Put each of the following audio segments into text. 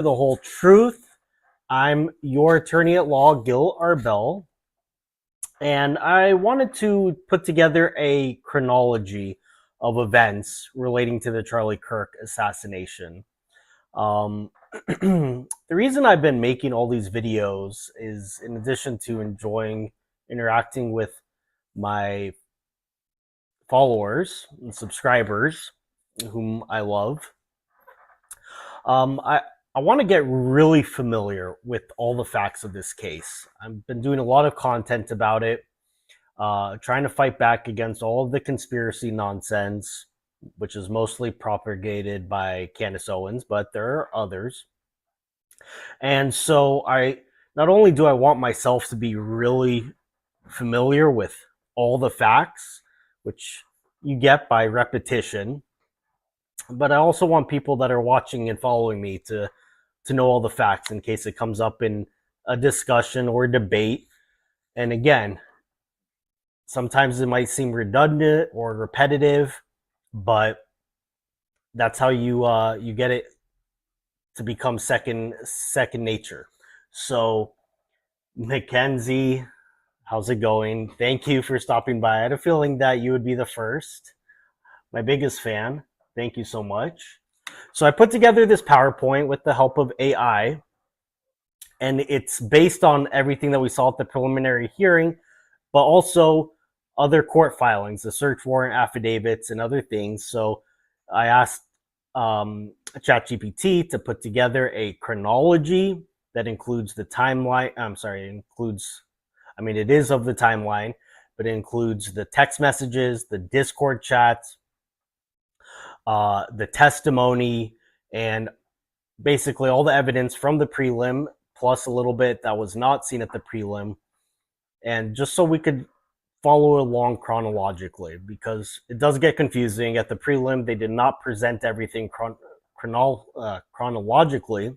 The whole truth. I'm your attorney at law, Gil Arbel, and I wanted to put together a chronology of events relating to the Charlie Kirk assassination. Um, the reason I've been making all these videos is, in addition to enjoying interacting with my followers and subscribers, whom I love, I want to get really familiar with all the facts of this case. I've been doing a lot of content about it, trying to fight back against all of the conspiracy nonsense, which is mostly propagated by Candace Owens, but there are others. And so not only do I want myself to be really familiar with all the facts, which you get by repetition, but I also want people that are watching and following me to know all the facts in case it comes up in a discussion or a debate. And again, sometimes it might seem redundant or repetitive, but that's how you get it to become second nature. So, Mackenzie, how's it going? Thank you for stopping by. I had a feeling that you would be the first. My biggest fan. Thank you so much. So I put together this PowerPoint with the help of AI, and it's based on everything that we saw at the preliminary hearing, but also other court filings, the search warrant affidavits, and other things. So I asked ChatGPT to put together a chronology that includes the timeline. It is of the timeline, but it includes the text messages, the Discord chats, the testimony, and basically all the evidence from the prelim, plus a little bit that was not seen at the prelim, and just so we could follow along chronologically, because it does get confusing. At the prelim, they did not present everything chronologically,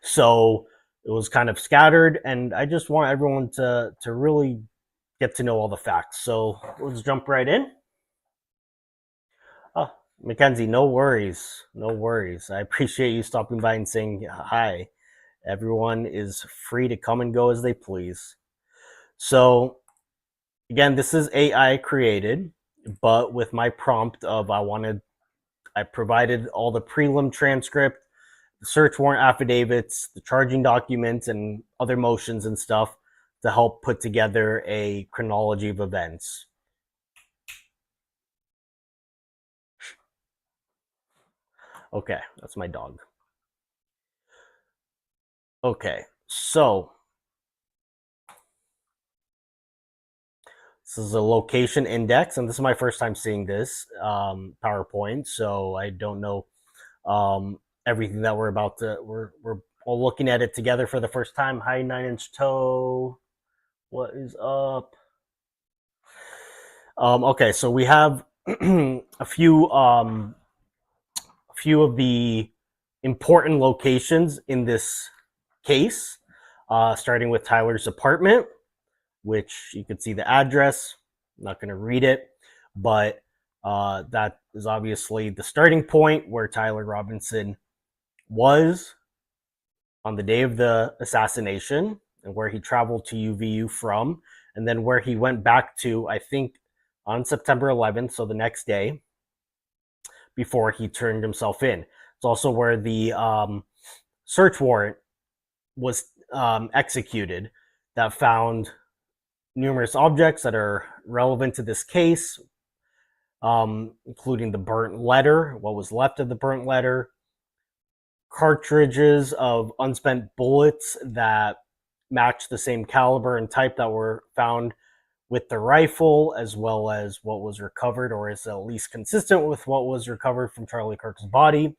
so it was kind of scattered, and I just want everyone to really get to know all the facts. So let's jump right in. Oh, Mackenzie, no worries. No worries. I appreciate you stopping by and saying hi. Everyone is free to come and go as they please. So, again, this is AI created, but with my prompt of I provided all the prelim transcript, the search warrant affidavits, the charging documents, and other motions and stuff to help put together a chronology of events. Okay, that's my dog. Okay, so this is a location index, and this is my first time seeing this PowerPoint, so I don't know everything that we're all looking at it together for the first time. Hi, 9-inch toe. What is up? Okay, so we have a few of the important locations in this case, starting with Tyler's apartment, which you can see the address. I'm not going to read it, but that is obviously the starting point where Tyler Robinson was on the day of the assassination, and where he traveled to UVU from, and then where he went back to, I think, on September 11th, so the next day, before he turned himself in. It's also where the search warrant was executed that found numerous objects that are relevant to this case, including the burnt letter, what was left of the burnt letter, cartridges of unspent bullets that match the same caliber and type that were found with the rifle, as well as what was recovered, or is at least consistent with what was recovered from Charlie Kirk's body,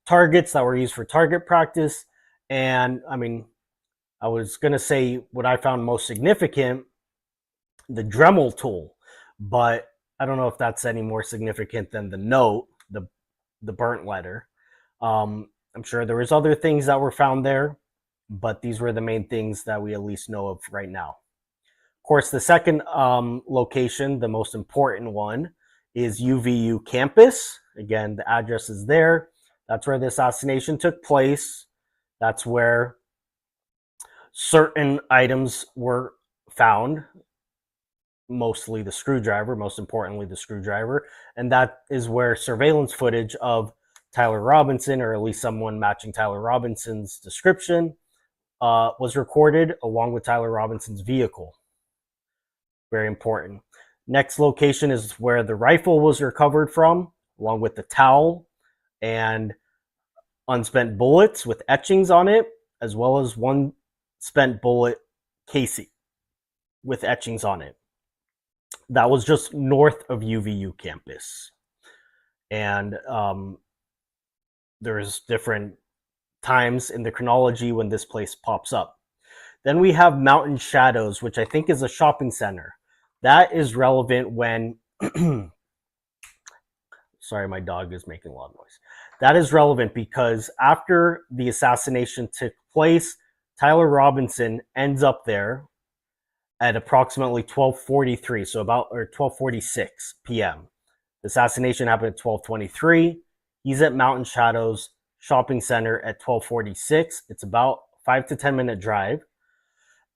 targets that were used for target practice, and I was going to say what I found most significant, the Dremel tool, but I don't know if that's any more significant than the note, the burnt letter. I'm sure there was other things that were found there, but these were the main things that we at least know of right now. Of course, the second location, the most important one, is UVU campus. Again, the address is there. That's where the assassination took place. That's where certain items were found, mostly the screwdriver, most importantly, the screwdriver. And that is where surveillance footage of Tyler Robinson, or at least someone matching Tyler Robinson's description, was recorded along with Tyler Robinson's vehicle. Very important. Next location is where the rifle was recovered from, along with the towel and unspent bullets with etchings on it, as well as one spent bullet casing with etchings on it. That was just north of UVU campus. And there's different times in the chronology when this place pops up. Then we have Mountain Shadows, which I think is a shopping center. That is relevant when sorry, my dog is making a lot of noise. That is relevant because after the assassination took place, Tyler Robinson ends up there at approximately 12:43, so about, or 12:46 p.m. The assassination happened at 12:23. He's at Mountain Shadows Shopping Center at 12:46. It's about 5 to 10 minute drive.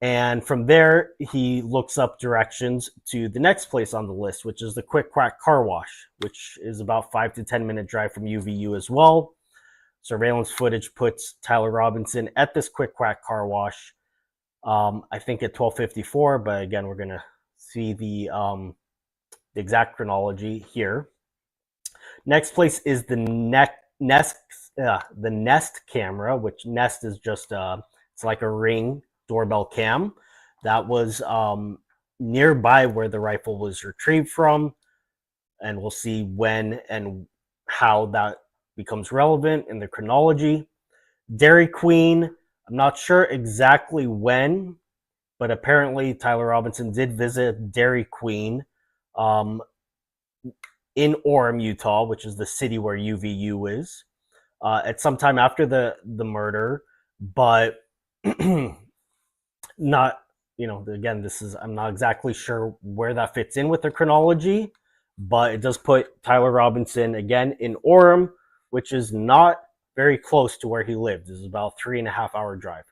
And from there, he looks up directions to the next place on the list, which is the Quack Car Wash, which is about 5 to 10 minute drive from UVU as well. Surveillance footage puts Tyler Robinson at this Quack Car Wash, I think at 12:54, but again, we're going to see the exact chronology here. Next place is the Nest camera, which Nest is just, it's like a Ring doorbell cam. That was nearby where the rifle was retrieved from, and we'll see when and how that becomes relevant in the chronology. Dairy Queen, I'm not sure exactly when, but apparently Tyler Robinson did visit Dairy Queen in Orem, Utah, which is the city where UVU is, at some time after the murder, but not, again, I'm not exactly sure where that fits in with the chronology, but it does put Tyler Robinson again in Orem, which is not very close to where he lived. This is about a 3.5 hour drive.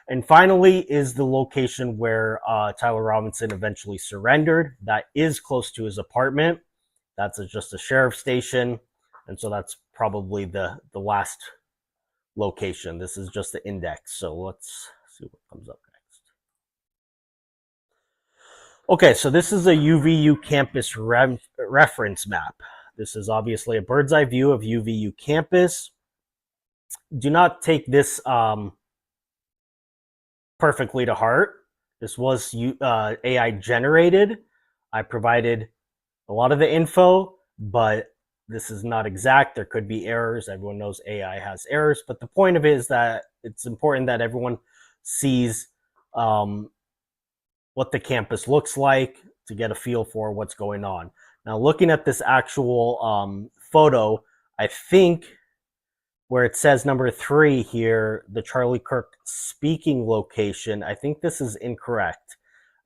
And finally is the location where Tyler Robinson eventually surrendered. That is close to his apartment. That's just a sheriff's station. And so that's probably the last location. This is just the index. So let's see what comes up next. Okay, so this is a UVU campus reference map. This is obviously a bird's eye view of UVU campus. Do not take this perfectly to heart. This was AI generated. I provided a lot of the info, but this is not exact. There could be errors. Everyone knows AI has errors, but the point of it is that it's important that everyone sees what the campus looks like to get a feel for what's going on. Now, looking at this actual photo, I think where it says number 3 here, the Charlie Kirk speaking location, I think this is incorrect.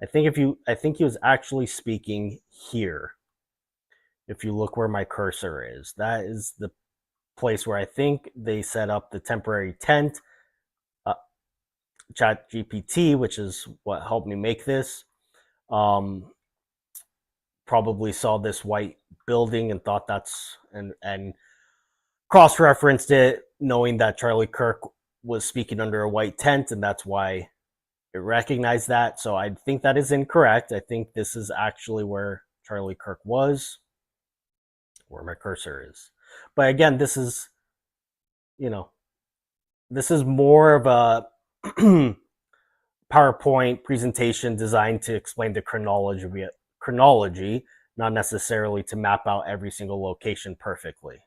I think he was actually speaking here. If you look where my cursor is, that is the place where I think they set up the temporary tent. ChatGPT, which is what helped me make this, probably saw this white building and thought that's, and cross-referenced it, knowing that Charlie Kirk was speaking under a white tent, and that's why it recognized that. So I think that is incorrect. I think this is actually where Charlie Kirk was, where my cursor is. But again, this is, this is more of a PowerPoint presentation designed to explain the chronology, not necessarily to map out every single location perfectly.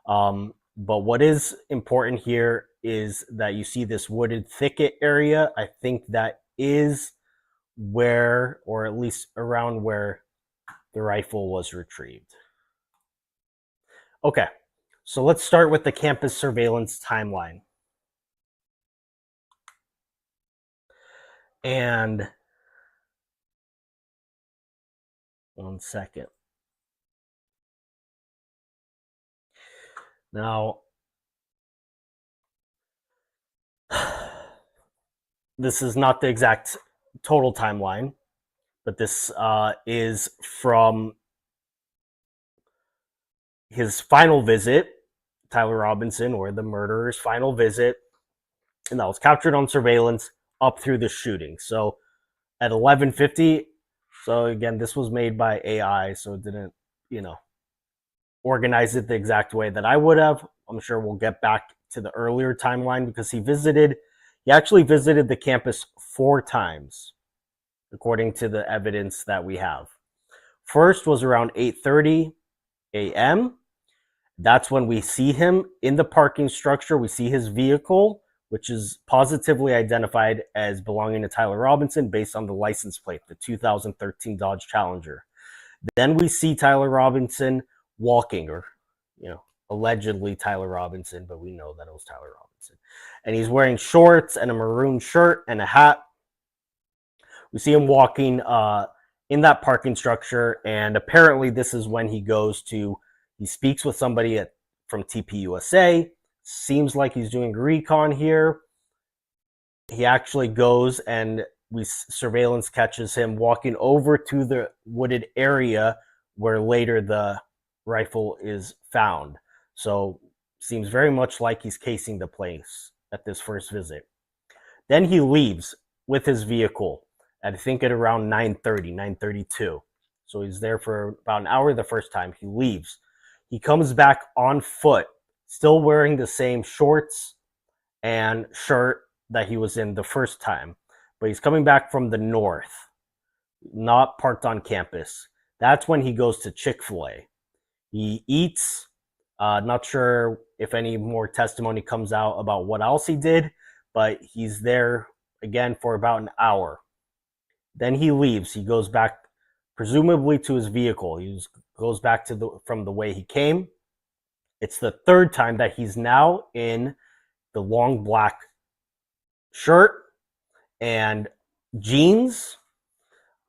But what is important here is that you see this wooded thicket area. I think that is where, or at least around where, the rifle was retrieved. Okay, so let's start with the campus surveillance timeline. And one second. Now, this is not the exact total timeline, but this is from his final visit, Tyler Robinson, or the murderer's final visit, and that was captured on surveillance up through the shooting. So at 11:50, so again, this was made by AI, so it didn't, organize it the exact way that I would have. I'm sure we'll get back to the earlier timeline because he actually visited the campus 4 times, according to the evidence that we have. First was around 8:30 a.m. That's when we see him in the parking structure. We see his vehicle, which is positively identified as belonging to Tyler Robinson based on the license plate, the 2013 Dodge Challenger. Then we see Tyler Robinson walking, or, allegedly Tyler Robinson, but we know that it was Tyler Robinson. And he's wearing shorts and a maroon shirt and a hat. We see him walking in that parking structure, and apparently this is when he speaks with somebody from TPUSA. Seems like he's doing recon here. He actually goes, and surveillance catches him walking over to the wooded area where later the rifle is found. So seems very much like he's casing the place at this first visit. Then he leaves with his vehicle, I think at around 9:30, 9:32. So he's there for about an hour the first time. He leaves. He comes back on foot, still wearing the same shorts and shirt that he was in the first time. But he's coming back from the north, not parked on campus. That's when he goes to Chick-fil-A. He eats. Not sure if any more testimony comes out about what else he did, but he's there again for about an hour. Then he leaves. He goes back, presumably to his vehicle. He goes back from the way he came. It's the third time that he's now in the long black shirt and jeans.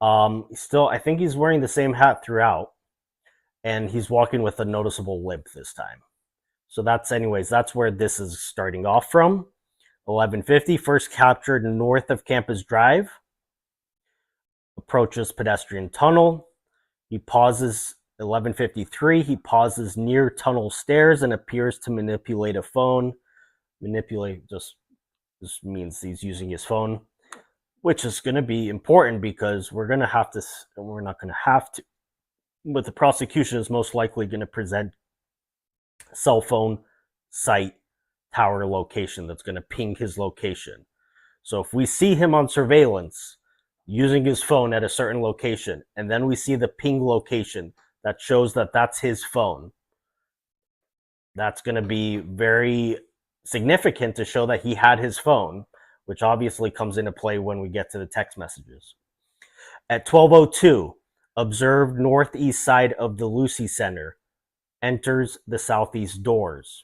I think he's wearing the same hat throughout, and he's walking with a noticeable limp this time. So that's where this is starting off from. 11:50, first captured north of Campus Drive. Approaches pedestrian tunnel. He pauses. 11:53, he pauses near tunnel stairs and appears to manipulate a phone. Manipulate just means he's using his phone, which is going to be important because we're not going to have to, but the prosecution is most likely going to present cell phone site tower location that's going to ping his location. So if we see him on surveillance using his phone at a certain location, and then we see the ping location that shows that that's his phone, that's going to be very significant to show that he had his phone, which obviously comes into play when we get to the text messages. At 12:02, observed northeast side of the Losee Center, enters the southeast doors.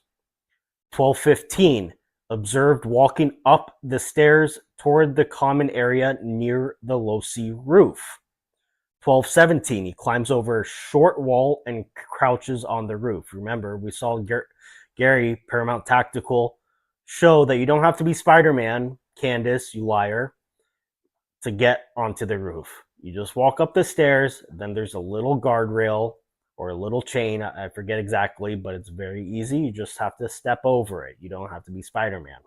12:15, observed walking up the stairs toward the common area near the Losee roof. 12:17, he climbs over a short wall and crouches on the roof. Remember, we saw Gary, Paramount Tactical, show that you don't have to be Spider-Man, Candace, you liar, to get onto the roof. You just walk up the stairs, then there's a little guardrail or a little chain. I forget exactly, but it's very easy. You just have to step over it. You don't have to be Spider-Man.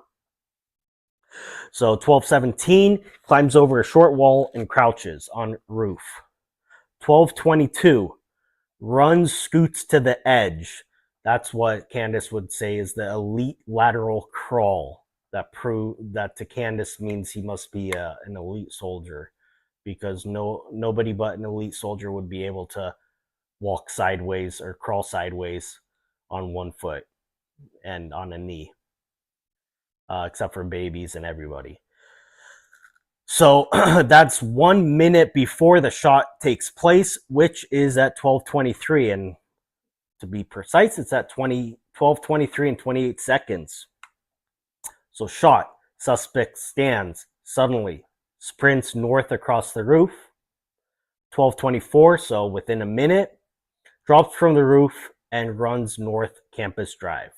So 12:17, climbs over a short wall and crouches on roof. 12:22, runs, scoots to the edge. That's what Candace would say is the elite lateral crawl. That to Candace means he must be an elite soldier, because nobody but an elite soldier would be able to walk sideways or crawl sideways on one foot and on a knee, except for babies and everybody. So that's 1 minute before the shot takes place, which is at 12:23. And to be precise, it's at 12:23 and 28 seconds. So shot, suspect stands, suddenly sprints north across the roof. 12:24, so within a minute, drops from the roof and runs north Campus Drive.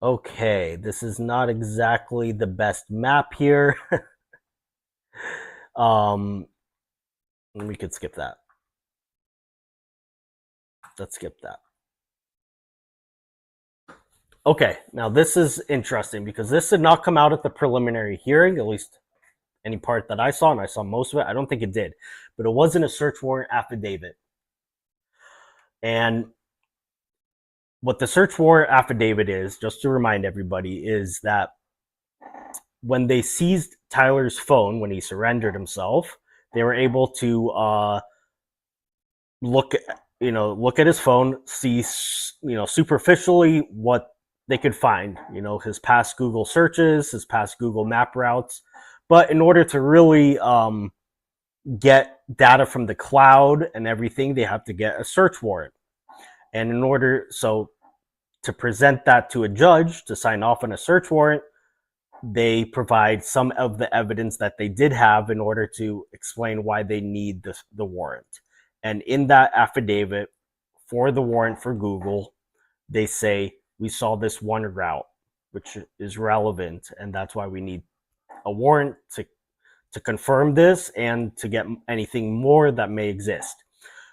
Okay, this is not exactly the best map here. um, we could skip that. Let's skip that. Okay, now this is interesting because this did not come out at the preliminary hearing, at least any part that I saw, and I saw most of it. I don't think it did, but it was in a search warrant affidavit. And what the search warrant affidavit is, just to remind everybody, is that when they seized Tyler's phone when he surrendered himself, they were able to look at his phone, see superficially what they could find, his past Google searches, his past Google map routes. But in order to really get data from the cloud and everything, they have to get a search warrant. And in order to present that to a judge to sign off on a search warrant, they provide some of the evidence that they did have in order to explain why they need the warrant. And in that affidavit for the warrant for Google, they say, we saw this one route, which is relevant, and that's why we need a warrant to confirm this and to get anything more that may exist.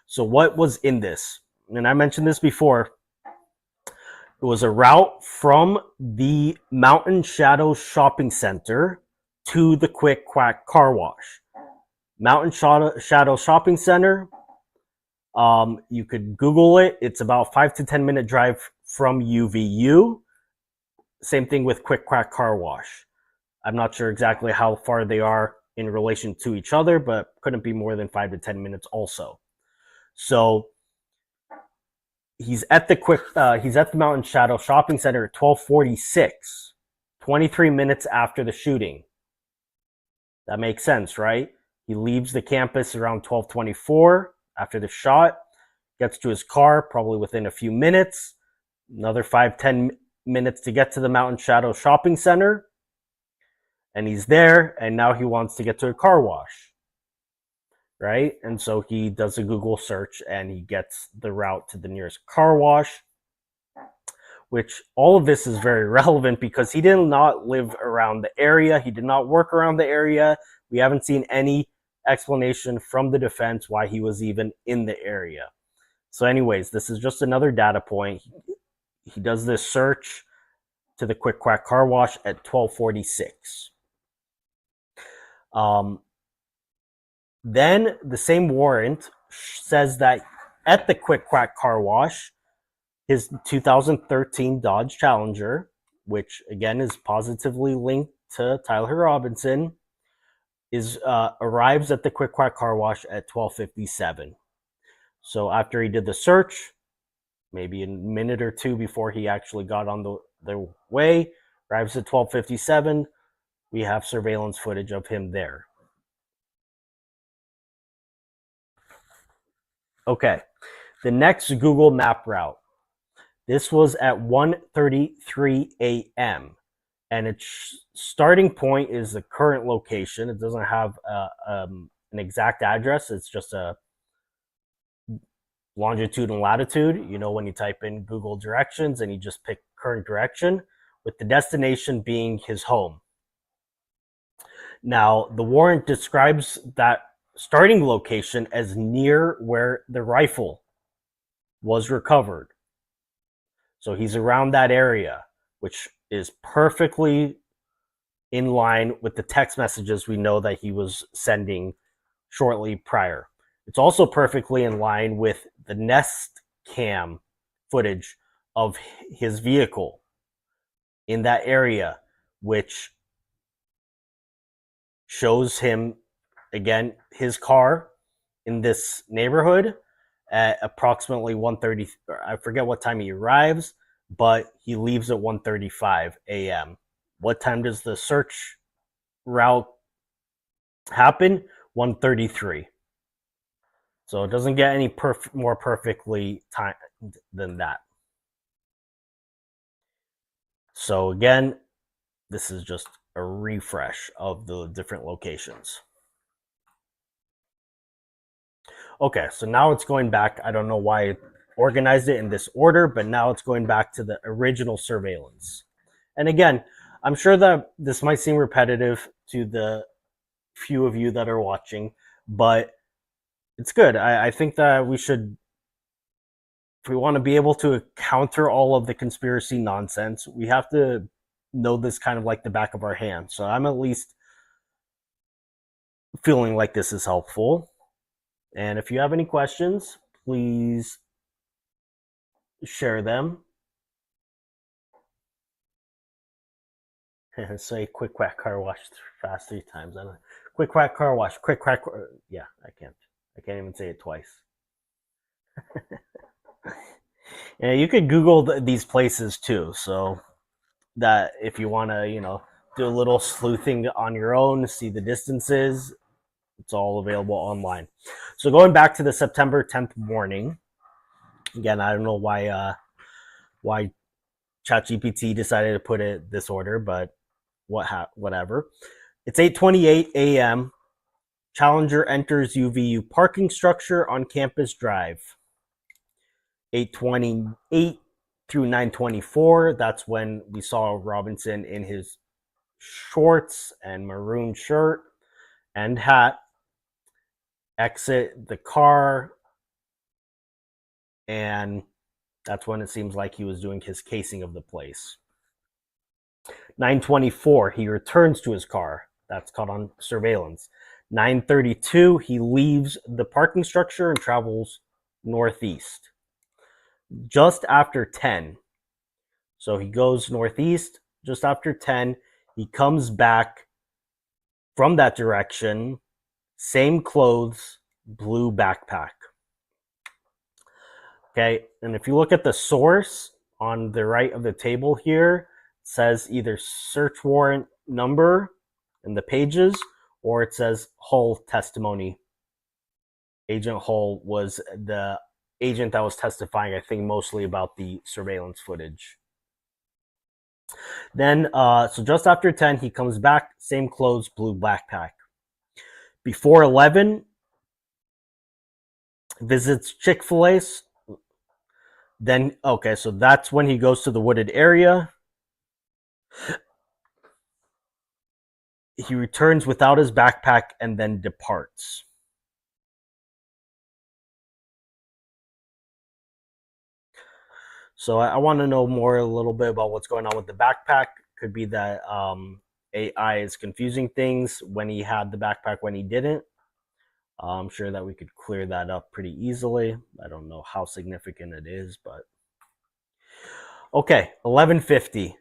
So what was in this? And I mentioned this before. It was a route from the Mountain Shadow Shopping Center to the Quack Car Wash. Mountain Shadow Shopping Center. You could Google it. It's about 5 to 10 minute drive from UVU. Same thing with Quack Car Wash. I'm not sure exactly how far they are in relation to each other, but couldn't be more than 5 to 10 minutes also. So he's at the Mountain Shadow Shopping Center at 12:46, 23 minutes after the shooting. That makes sense, right? He leaves the campus around 12:24 after the shot, gets to his car probably within a few minutes, another 5-10 minutes to get to the Mountain Shadow Shopping Center, and he's there, and now he wants to get to a car wash. Right? And so he does a Google search and he gets the route to the nearest car wash, which all of this is very relevant because he did not live around the area. He did not work around the area. We haven't seen any explanation from the defense why he was even in the area. So anyways, this is just another data point. He does this search to the Quack Car Wash at 12:46. Then the same warrant says that at the Quack Car Wash, his 2013 Dodge Challenger, which again is positively linked to Tyler Robinson, arrives at the Quack Car Wash at 12:57. So after he did the search, maybe a minute or two before he actually got on the way, arrives at 12:57. We have surveillance footage of him there. Okay, the next Google Map route. This was at 1:33 a.m. and its starting point is the current location. It doesn't have an exact address. It's just a longitude and latitude. When you type in Google directions and you just pick current direction, with the destination being his home. Now, the warrant describes that starting location as near where the rifle was recovered. So he's around that area, which is perfectly in line with the text messages we know that he was sending shortly prior. It's also perfectly in line with the Nest Cam footage of his vehicle in that area, which shows him, again, his car in this neighborhood at approximately 1:30. I forget what time he arrives, but he leaves at 1:35 a.m. What time does the search route happen? 1:33. So it doesn't get any more perfectly timed than that. So again, this is just a refresh of the different locations. Okay, so now it's going back. I don't know why it organized it in this order, but now it's going back to the original surveillance. And again, I'm sure that this might seem repetitive to the few of you that are watching, but it's good. I think that we should, if we want to be able to counter all of the conspiracy nonsense, we have to know this kind of like the back of our hand. So I'm at least feeling like this is helpful. And if you have any questions, please share them. Say quick quack car wash fast 3 times. I don't know. Quick quack car wash. Quick quack. Yeah, I can't. I can't even say it twice. Yeah, you could Google these places too. So that if you want to, do a little sleuthing on your own, see the distances, it's all available online. So going back to the September 10th morning, again, I don't know why ChatGPT decided to put it this order, but whatever. It's 8:28 a.m. Challenger enters UVU parking structure on Campus Drive. 8:28 through 9:24. That's when we saw Robinson in his shorts and maroon shirt and hat exit the car, and that's when it seems like he was doing his casing of the place. 9:24, he returns to his car. That's caught on surveillance. 9:32, he leaves the parking structure and travels northeast. Just after 10, so he goes northeast. Just after 10, he comes back from that direction. Same clothes, blue backpack. Okay, and if you look at the source on the right of the table here, it says either search warrant number in the pages, or it says Hull testimony. Agent Hull was the agent that was testifying, I think, mostly about the surveillance footage. Then, so just after 10, he comes back, same clothes, blue backpack. Before 11, visits Chick-fil-A's. Then, okay, so that's when he goes to the wooded area. He returns without his backpack and then departs. So I want to know more a little bit about what's going on with the backpack. Could be that AI is confusing things when he had the backpack, when he didn't. I'm sure that we could clear that up pretty easily. I don't know how significant it is, but okay, 11:50.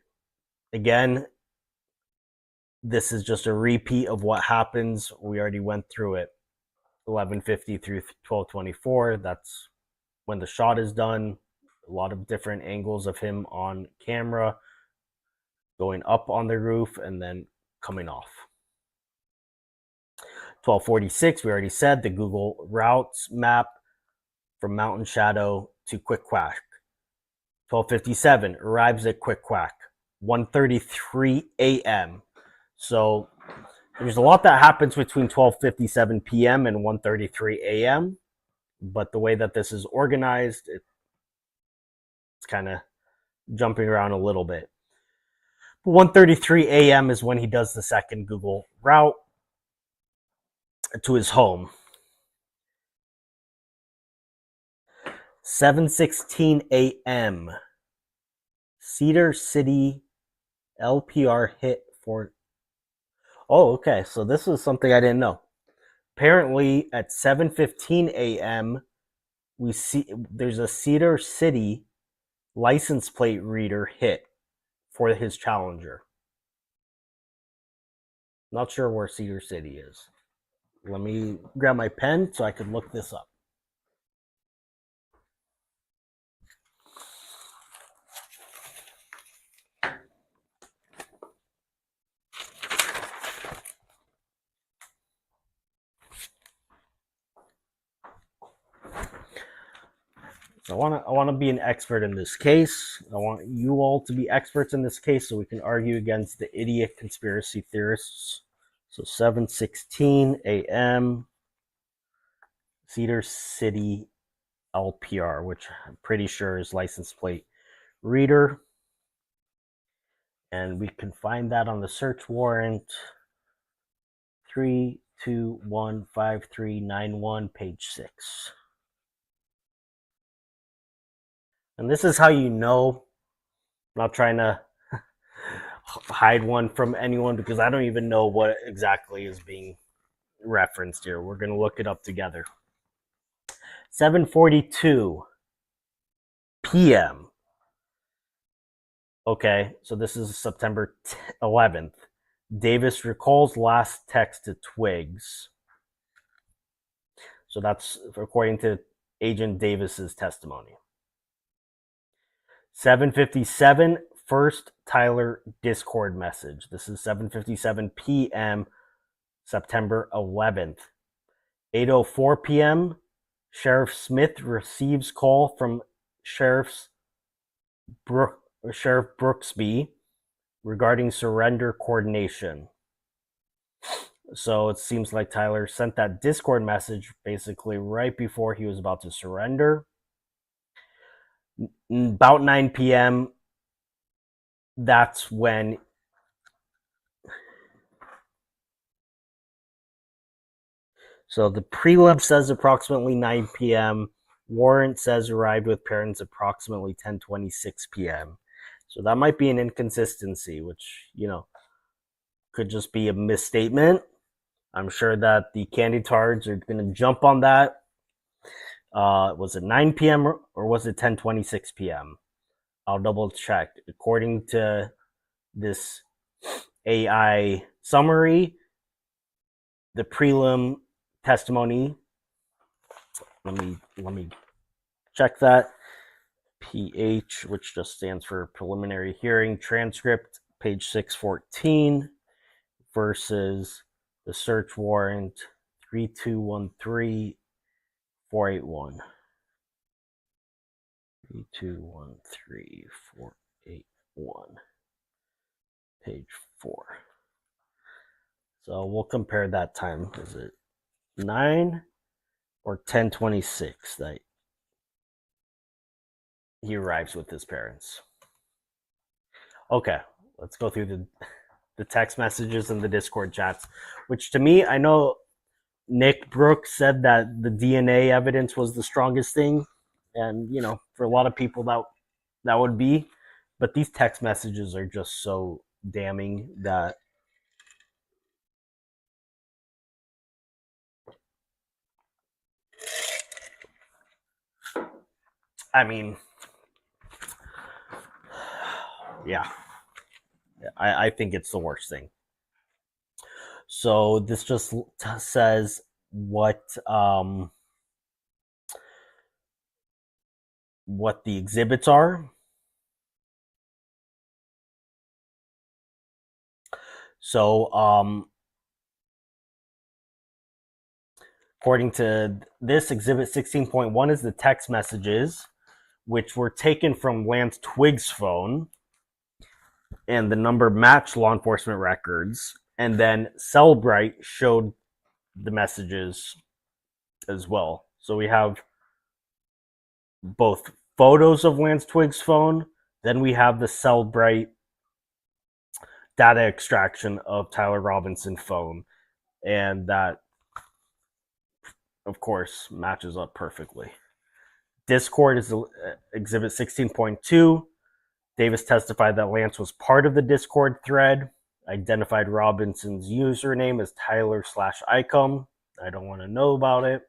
Again, this is just a repeat of what happens. We already went through it. 11:50 through 12:24. That's when the shot is done. A lot of different angles of him on camera, going up on the roof and then coming off. 12:46, we already said the Google routes map from Mountain Shadow to Quick Quack. 12:57, arrives at Quick Quack. 1:33 a.m. So there's a lot that happens between 12:57 p.m. and 1:33 a.m. But the way that this is organized, it's kind of jumping around a little bit. 1:33 a.m. is when he does the second Google route to his home. 7:16 a.m. Cedar City LPR hit for. Oh, okay. So this is something I didn't know. Apparently, at 7:15 a.m., we see there's a Cedar City license plate reader hit for his Challenger. Not sure where Cedar City is. Let me grab my pen so I could look this up. So I want to be an expert in this case. I want you all to be experts in this case so we can argue against the idiot conspiracy theorists. So 7:16 a.m. Cedar City LPR, which I'm pretty sure is license plate reader. And we can find that on the search warrant 3215391, page 6. And this is how you know. I'm not trying to hide one from anyone because I don't even know what exactly is being referenced here. We're going to look it up together. 7:42 p.m. Okay, so this is September 11th. Davis recalls last text to Twigs. So that's according to Agent Davis's testimony. 7:57, first Tyler Discord message. This is 7:57 p.m. September 11th. 8:04 p.m. Sheriff Smith receives call from Sheriff Brooksby regarding surrender coordination. So it seems like Tyler sent that Discord message basically right before he was about to surrender. About 9 p.m., that's when so the prelim says approximately 9 p.m. Warrant says arrived with parents approximately 10:26 p.m. So that might be an inconsistency, which, could just be a misstatement. I'm sure that the candy tards are going to jump on that. Was it 9 p.m. or was it 10:26 p.m.? I'll double check. According to this AI summary, the prelim testimony, let me check that. PH, which just stands for preliminary hearing transcript, page 614, versus the search warrant 3213481. 3213481, page 4. So we'll compare that time. Is it 9 or 10:26 that he arrives with his parents? Okay, let's go through the text messages and the Discord chats, which to me, I know Nick Brooks said that the DNA evidence was the strongest thing, and for a lot of people that would be, but these text messages are just so damning that I mean, yeah, I think it's the worst thing. So this just says what the exhibits are. So according to this, exhibit 16.1 is the text messages, which were taken from Lance Twiggs' phone, and the number matched law enforcement records. And then Cellbrite showed the messages as well. So we have both photos of Lance Twiggs' phone, then we have the Cellbrite data extraction of Tyler Robinson's phone, and that, of course, matches up perfectly. Discord is exhibit 16.2. Davis testified that Lance was part of the Discord thread, identified Robinson's username as Tyler/Icom. I don't want to know about it.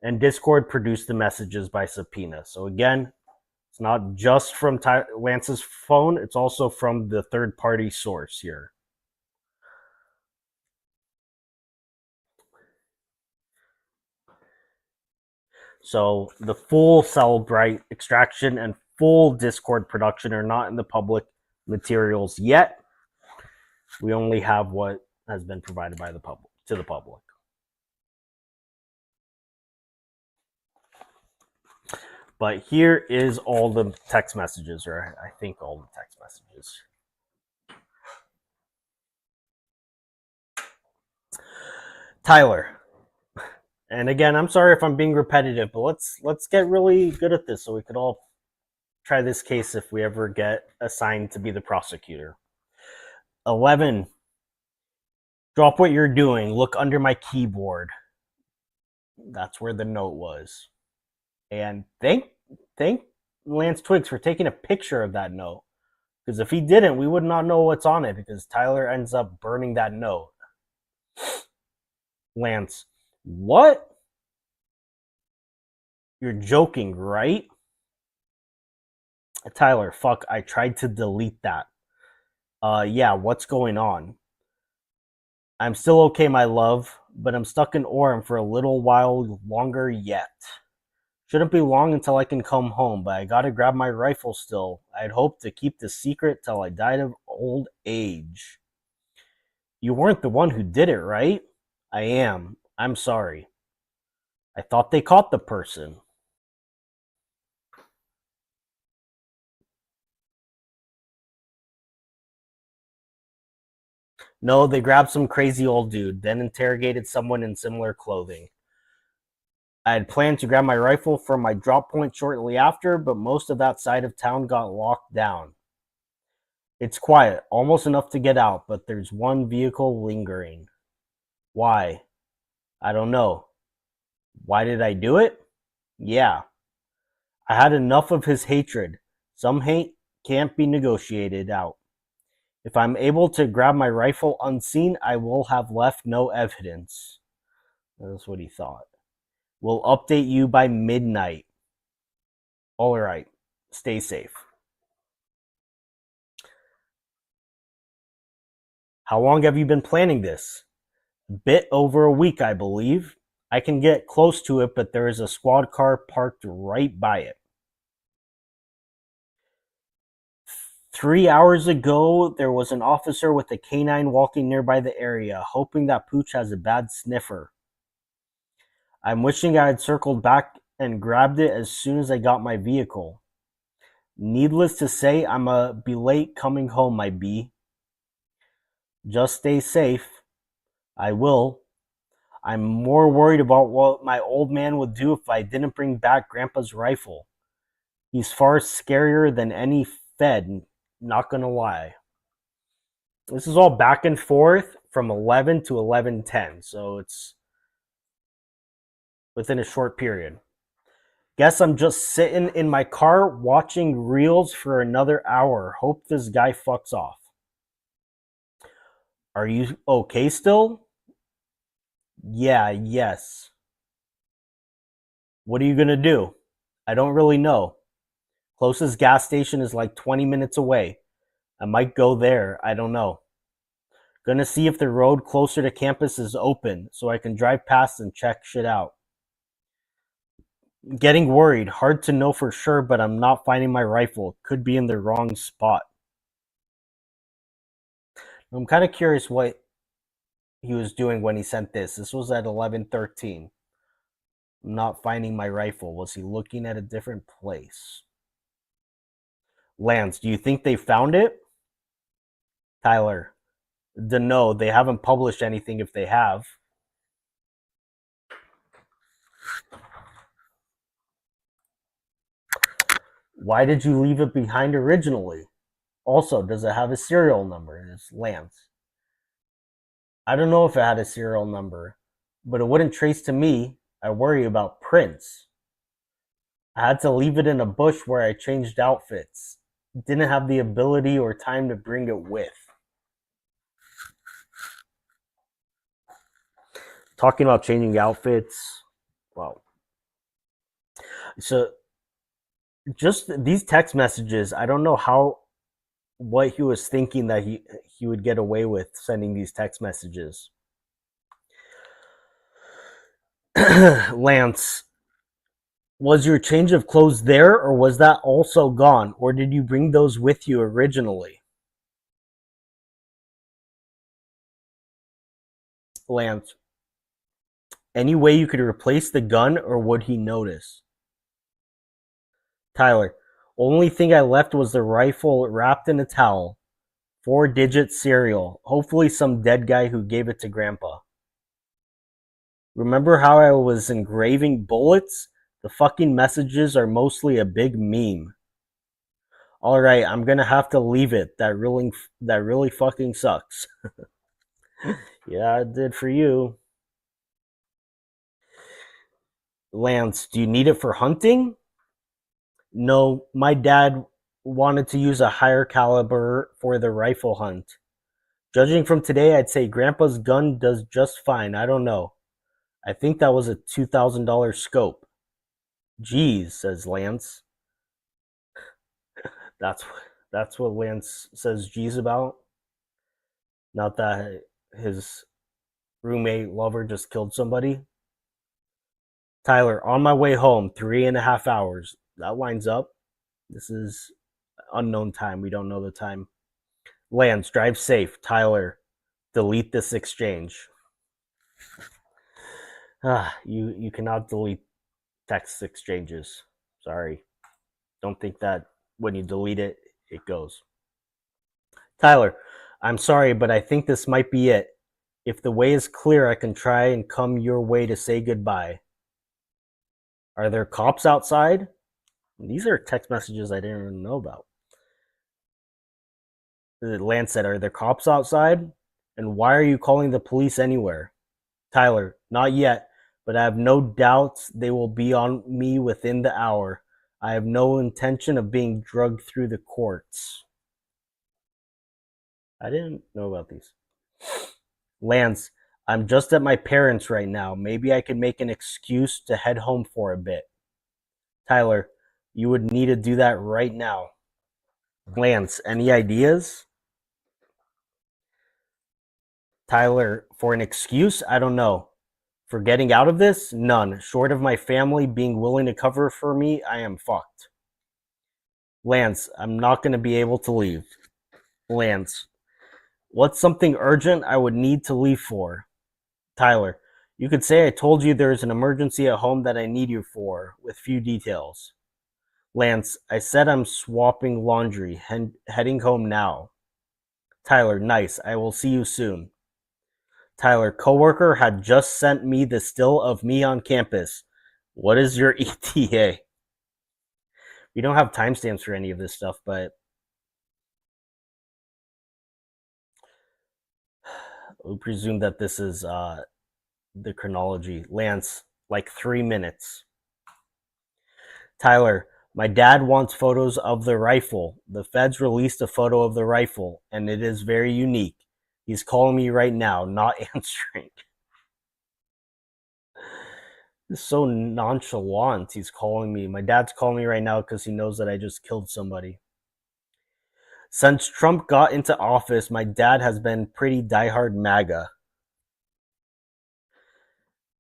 And Discord produced the messages by subpoena. So again, it's not just from Lance's phone, it's also from the third-party source here. So the full Cellbrite extraction and full Discord production are not in the public materials yet. We only have what has been provided by the public to the public. But here is all the text messages, or I think all the text messages. Tyler. And again, I'm sorry if I'm being repetitive, but let's get really good at this so we could all try this case if we ever get assigned to be the prosecutor. 11. Drop what you're doing. Look under my keyboard. That's where the note was. And thank Lance Twiggs for taking a picture of that note. Because if he didn't, we would not know what's on it because Tyler ends up burning that note. Lance, what? You're joking, right? Tyler, fuck, I tried to delete that. Yeah, what's going on? I'm still okay, my love, but I'm stuck in Orem for a little while longer yet. Shouldn't be long until I can come home, but I gotta grab my rifle still. I'd hoped to keep the secret till I died of old age. You weren't the one who did it, right? I am. I'm sorry. I thought they caught the person. No, they grabbed some crazy old dude, then interrogated someone in similar clothing. I had planned to grab my rifle from my drop point shortly after, but most of that side of town got locked down. It's quiet, almost enough to get out, but there's one vehicle lingering. Why? I don't know. Why did I do it? Yeah. I had enough of his hatred. Some hate can't be negotiated out. If I'm able to grab my rifle unseen, I will have left no evidence. That's what he thought. We'll update you by midnight. All right. Stay safe. How long have you been planning this? A bit over a week, I believe. I can get close to it, but there is a squad car parked right by it. 3 hours ago, there was an officer with a canine walking nearby the area, hoping that Pooch has a bad sniffer. I'm wishing I had circled back and grabbed it as soon as I got my vehicle. Needless to say, I'm a be late coming home, my bee. Just stay safe. I will. I'm more worried about what my old man would do if I didn't bring back Grandpa's rifle. He's far scarier than any Fed, not gonna lie. This is all back and forth from 11 to 11:10, so it's within a short period. Guess I'm just sitting in my car watching reels for another hour. Hope this guy fucks off. Are you okay still? Yeah, yes. What are you gonna do? I don't really know. Closest gas station is like 20 minutes away. I might go there. I don't know. Gonna see if the road closer to campus is open so I can drive past and check shit out. Getting worried. Hard to know for sure, but I'm not finding my rifle. Could be in the wrong spot. I'm kind of curious what he was doing when he sent this. This was at 11:13. I'm not finding my rifle. Was he looking at a different place? Lance, do you think they found it? Tyler, no, they haven't published anything if they have. Why did you leave it behind originally? Also, does it have a serial number? It's Lance. I don't know if it had a serial number, but it wouldn't trace to me. I worry about prints. I had to leave it in a bush where I changed outfits. Didn't have the ability or time to bring it with. Talking about changing outfits, well, so just these text messages, I don't know what he was thinking that he would get away with sending these text messages. Lance, was your change of clothes there, or was that also gone, or did you bring those with you originally? Lance, any way you could replace the gun, or would he notice? Tyler, only thing I left was the rifle wrapped in a towel. 4-digit serial. Hopefully some dead guy who gave it to Grandpa. Remember how I was engraving bullets? The fucking messages are mostly a big meme. All right, I'm gonna have to leave it. That really fucking sucks. Yeah, it did for you. Lance, do you need it for hunting? No, my dad wanted to use a higher caliber for the rifle hunt. Judging from today, I'd say Grandpa's gun does just fine. I don't know. I think that was a $2,000 scope. Geez, says Lance. That's that's what Lance says geez about. Not that his roommate lover just killed somebody. Tyler, on my way home, 3.5 hours. That lines up. This is unknown time. We don't know the time. Lance, drive safe. Tyler, delete this exchange. You cannot delete text exchanges. Sorry. Don't think that when you delete it, it goes. Tyler, I'm sorry, but I think this might be it. If the way is clear, I can try and come your way to say goodbye. Are there cops outside? These are text messages I didn't even know about. Lance said, are there cops outside? And why are you calling the police anywhere? Tyler, not yet, but I have no doubts they will be on me within the hour. I have no intention of being drugged through the courts. I didn't know about these. Lance, I'm just at my parents' right now. Maybe I could make an excuse to head home for a bit. Tyler, you would need to do that right now. Lance, any ideas? Tyler, for an excuse? I don't know. For getting out of this? None. Short of my family being willing to cover for me, I am fucked. Lance, I'm not going to be able to leave. Lance, what's something urgent I would need to leave for? Tyler, you could say I told you there's an emergency at home that I need you for, with few details. Lance, I said I'm swapping laundry, heading home now. Tyler, nice. I will see you soon. Tyler, coworker had just sent me the still of me on campus. What is your ETA? We don't have timestamps for any of this stuff, but we presume that this is the chronology. Lance, like 3 minutes. Tyler, my dad wants photos of the rifle. The feds released a photo of the rifle, and it is very unique. He's calling me right now, not answering. It's so nonchalant. He's calling me. My dad's calling me right now because he knows that I just killed somebody. Since Trump got into office, my dad has been pretty diehard MAGA.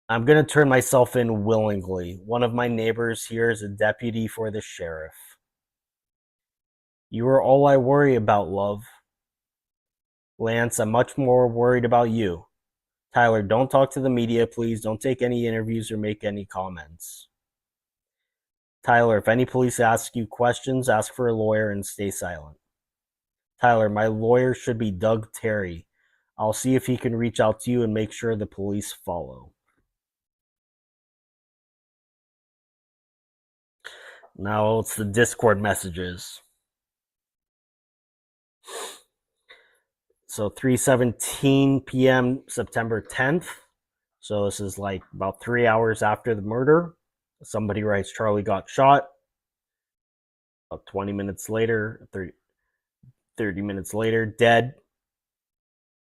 I'm going to turn myself in willingly. One of my neighbors here is a deputy for the sheriff. You are all I worry about, love. Lance, I'm much more worried about you. Tyler, don't talk to the media, please. Don't take any interviews or make any comments. Tyler, if any police ask you questions, ask for a lawyer and stay silent. Tyler, my lawyer should be Doug Terry. I'll see if he can reach out to you and make sure the police follow. Now it's the Discord messages. So 3:17 p.m. September 10th. So this is like about 3 hours after the murder. Somebody writes Charlie got shot. About 20 minutes later, 30 minutes later, dead.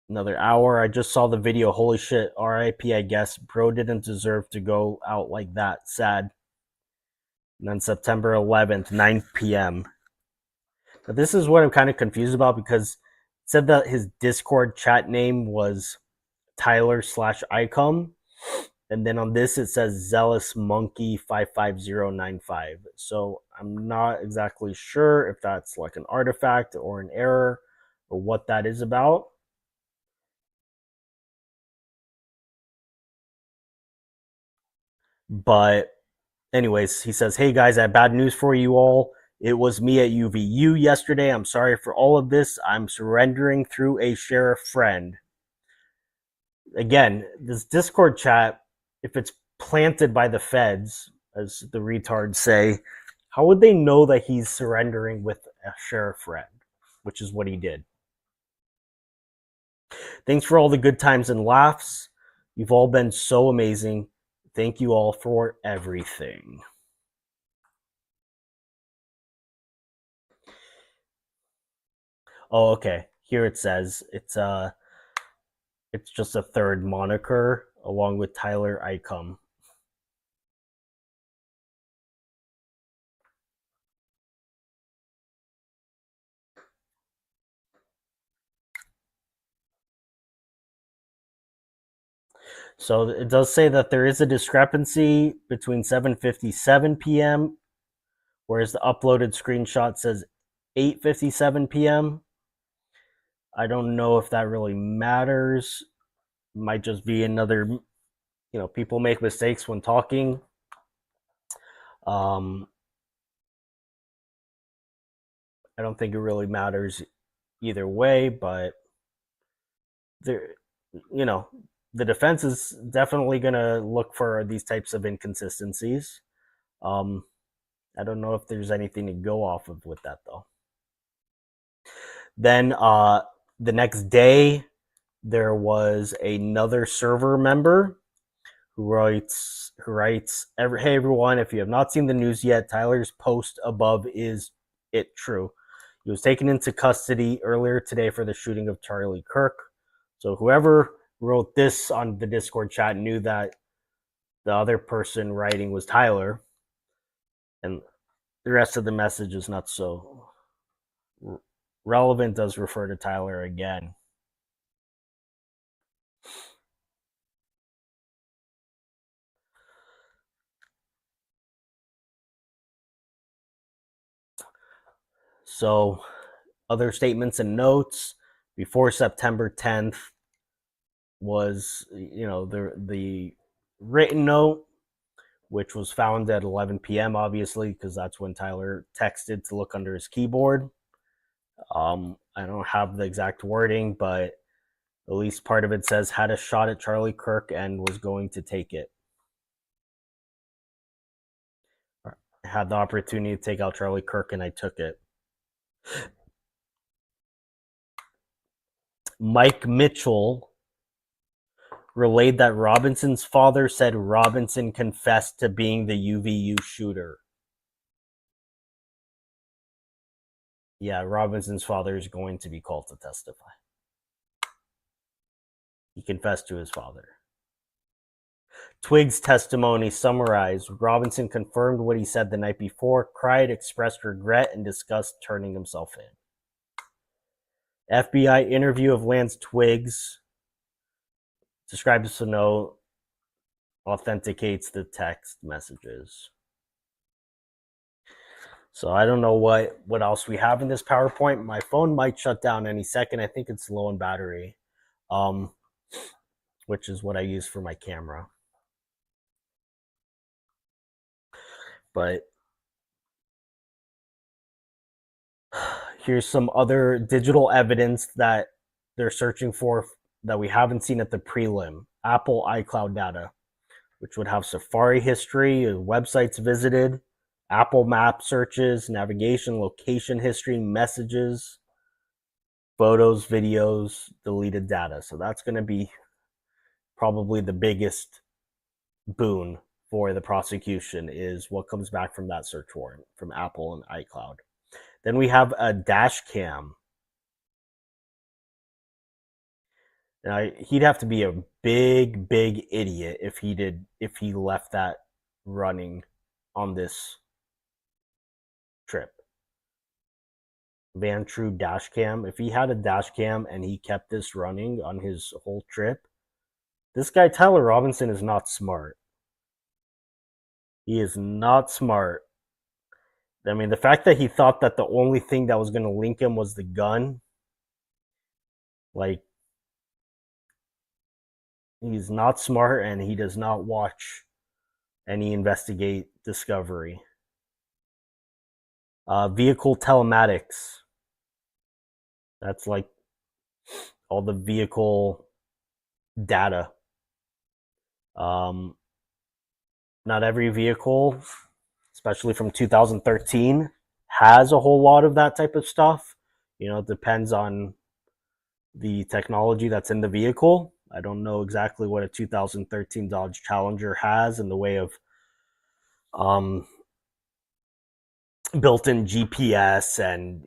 Another hour. I just saw the video. Holy shit. RIP, I guess. Bro didn't deserve to go out like that. Sad. And then September 11th, 9 p.m. But this is what I'm kind of confused about because it said that his Discord chat name was Tyler/Icom. And then on this, it says Zealous Monkey 55095. So I'm not exactly sure if that's like an artifact or an error or what that is about. But anyways, he says, hey guys, I have bad news for you all. It was me at UVU yesterday. I'm sorry for all of this. I'm surrendering through a sheriff friend. Again, this Discord chat, if it's planted by the feds, as the retards say, how would they know that he's surrendering with a sheriff friend, which is what he did. Thanks for all the good times and laughs. You've all been so amazing. Thank you all for everything. Oh, okay. Here it says it's just a third moniker along with Tyler Icum. So it does say that there is a discrepancy between 7:57 p.m., whereas the uploaded screenshot says 8:57 p.m. I don't know if that really matters. It might just be another, people make mistakes when talking. I don't think it really matters either way, but there, you know, the defense is definitely going to look for these types of inconsistencies. I don't know if there's anything to go off of with that though. Then the next day, there was another server member who writes, "Hey everyone, if you have not seen the news yet, Tyler's post above is it true. He was taken into custody earlier today for the shooting of Charlie Kirk." So whoever wrote this on the Discord chat knew that the other person writing was Tyler, and the rest of the message is not so relevant. Does refer to Tyler again. So other statements and notes before September 10th was, the written note, which was found at 11 p.m. obviously, because that's when Tyler texted to look under his keyboard. I don't have the exact wording, but at least part of it says had a shot at Charlie Kirk and was going to take it. I had the opportunity to take out Charlie Kirk and I took it. Mike Mitchell relayed that Robinson's father said Robinson confessed to being the UVU shooter. Yeah, Robinson's father is going to be called to testify. He confessed to his father. Twig's testimony summarized. Robinson confirmed what he said the night before, cried, expressed regret, and discussed turning himself in. FBI interview of Lance Twiggs describes the note, authenticates the text messages. So I don't know what else we have in this PowerPoint. My phone might shut down any second. I think it's low on battery, which is what I use for my camera. But here's some other digital evidence that they're searching for that we haven't seen at the prelim. Apple iCloud data, which would have Safari history, websites visited, Apple Map searches, navigation, location history, messages, photos, videos, deleted data. So that's going to be probably the biggest boon for the prosecution, is what comes back from that search warrant from Apple and iCloud. Then we have a dash cam. Now, he'd have to be a big idiot if he left that running on this trip. Van True dash cam. If he had a dash cam and he kept this running on his whole trip, this guy Tyler Robinson is not smart. He is not smart. I mean, the fact that he thought that the only thing that was going to link him was the gun, like, he's not smart, and he does not watch any investigate discovery. Vehicle telematics. That's like all the vehicle data. Not every vehicle, especially from 2013, has a whole lot of that type of stuff. It depends on the technology that's in the vehicle. I don't know exactly what a 2013 Dodge Challenger has in the way of um, built-in GPS and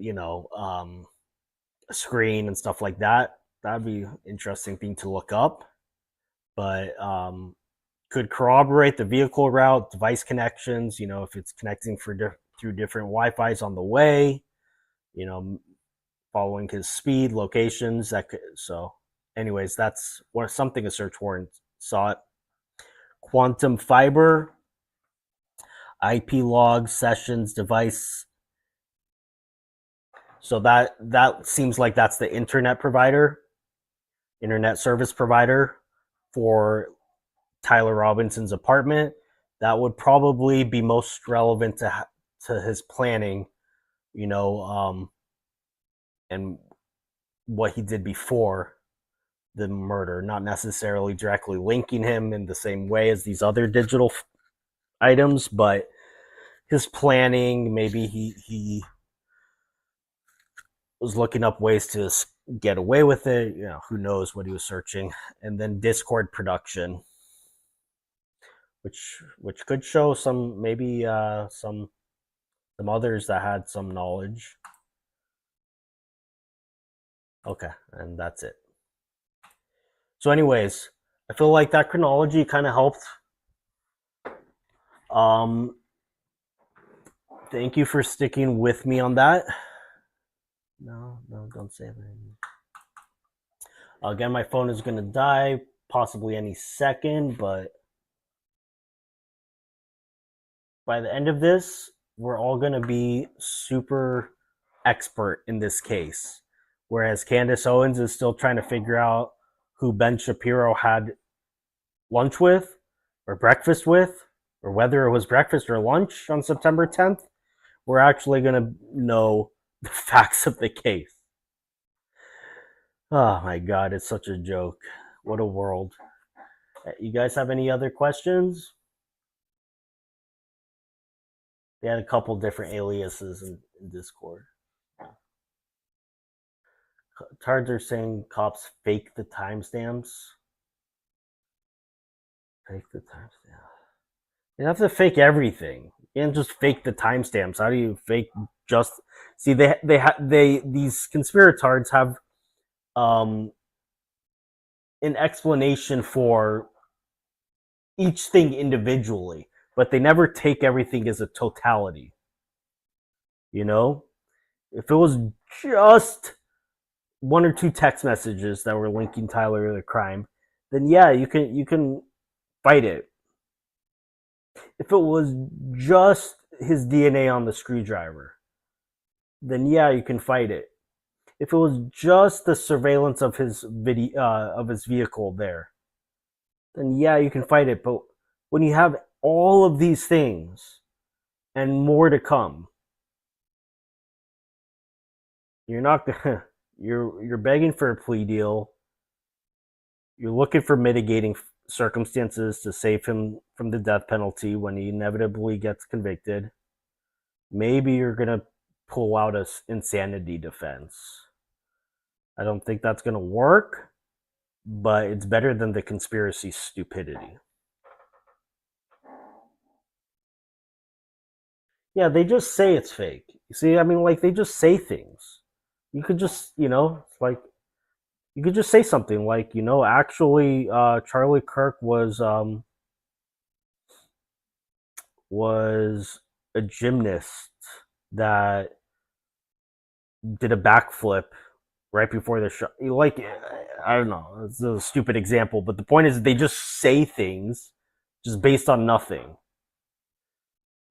screen and stuff like that. That'd be an interesting thing to look up. But could corroborate the vehicle route, device connections. If it's connecting through different Wi-Fi's on the way. Following his speed, locations. Anyways, that's something a search warrant sought. Quantum fiber, IP logs, sessions, device. So that seems like that's the internet service provider for Tyler Robinson's apartment. That would probably be most relevant to his planning, and what he did before the murder, not necessarily directly linking him in the same way as these other digital items, but his planning. Maybe he was looking up ways to get away with it. Who knows what he was searching. And then Discord production, which could show some, maybe some others that had some knowledge. Okay, and that's it. So anyways, I feel like that chronology kind of helped. Thank you for sticking with me on that. No, don't say that. Again, my phone is going to die possibly any second, but by the end of this, we're all going to be super expert in this case. Whereas Candace Owens is still trying to figure out who Ben Shapiro had lunch with or breakfast with, or whether it was breakfast or lunch on September 10th. We're actually going to know the facts of the case. Oh my God, it's such a joke. What a world. You guys have any other questions? They had a couple different aliases in Discord. Tards are saying cops fake the timestamps. Fake the timestamps. You have to fake everything. You can't just fake the timestamps. How do you fake just? See, these conspiratards have an explanation for each thing individually, but they never take everything as a totality. If it was just one or two text messages that were linking Tyler to the crime, then yeah, you can fight it. If it was just his DNA on the screwdriver, then yeah, you can fight it. If it was just the surveillance of his vehicle there, then yeah, you can fight it. But when you have all of these things and more to come, you're not gonna. You're begging for a plea deal. You're looking for mitigating circumstances to save him from the death penalty when he inevitably gets convicted. Maybe you're gonna pull out an insanity defense. I don't think that's gonna work, but it's better than the conspiracy stupidity. Yeah, they just say it's fake. You see, I mean, like, they just say things. You could just, like, you could just say something like, actually, Charlie Kirk was a gymnast that did a backflip right before the show. Like, I don't know, it's a stupid example, but the point is they just say things just based on nothing.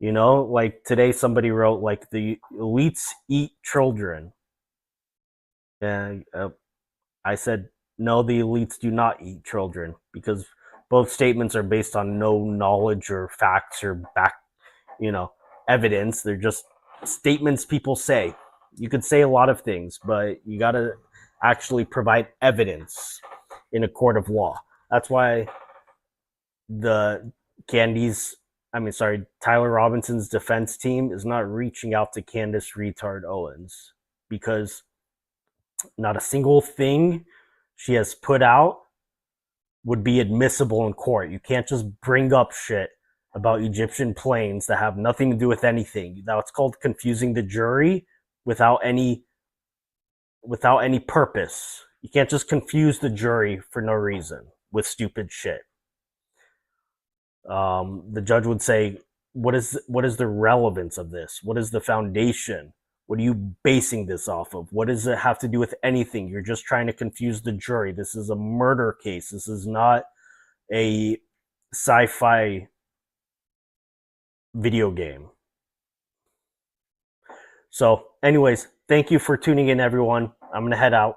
Like today somebody wrote like the elites eat children, and I said no, the elites do not eat children, because both statements are based on no knowledge or facts or evidence. They're just statements people say. You could say a lot of things, but you got to actually provide evidence in a court of law. That's why the Candy's Tyler Robinson's defense team is not reaching out to Candace Retard Owens because not a single thing she has put out would be admissible in court. You can't just bring up shit about Egyptian planes that have nothing to do with anything. That's called confusing the jury without any purpose. You can't just confuse the jury for no reason with stupid shit. The judge would say, what is the relevance of this? What is the foundation? What are you basing this off of? What does it have to do with anything? You're just trying to confuse the jury. This is a murder case. This is not a sci-fi video game. So anyways, thank you for tuning in, everyone. I'm going to head out.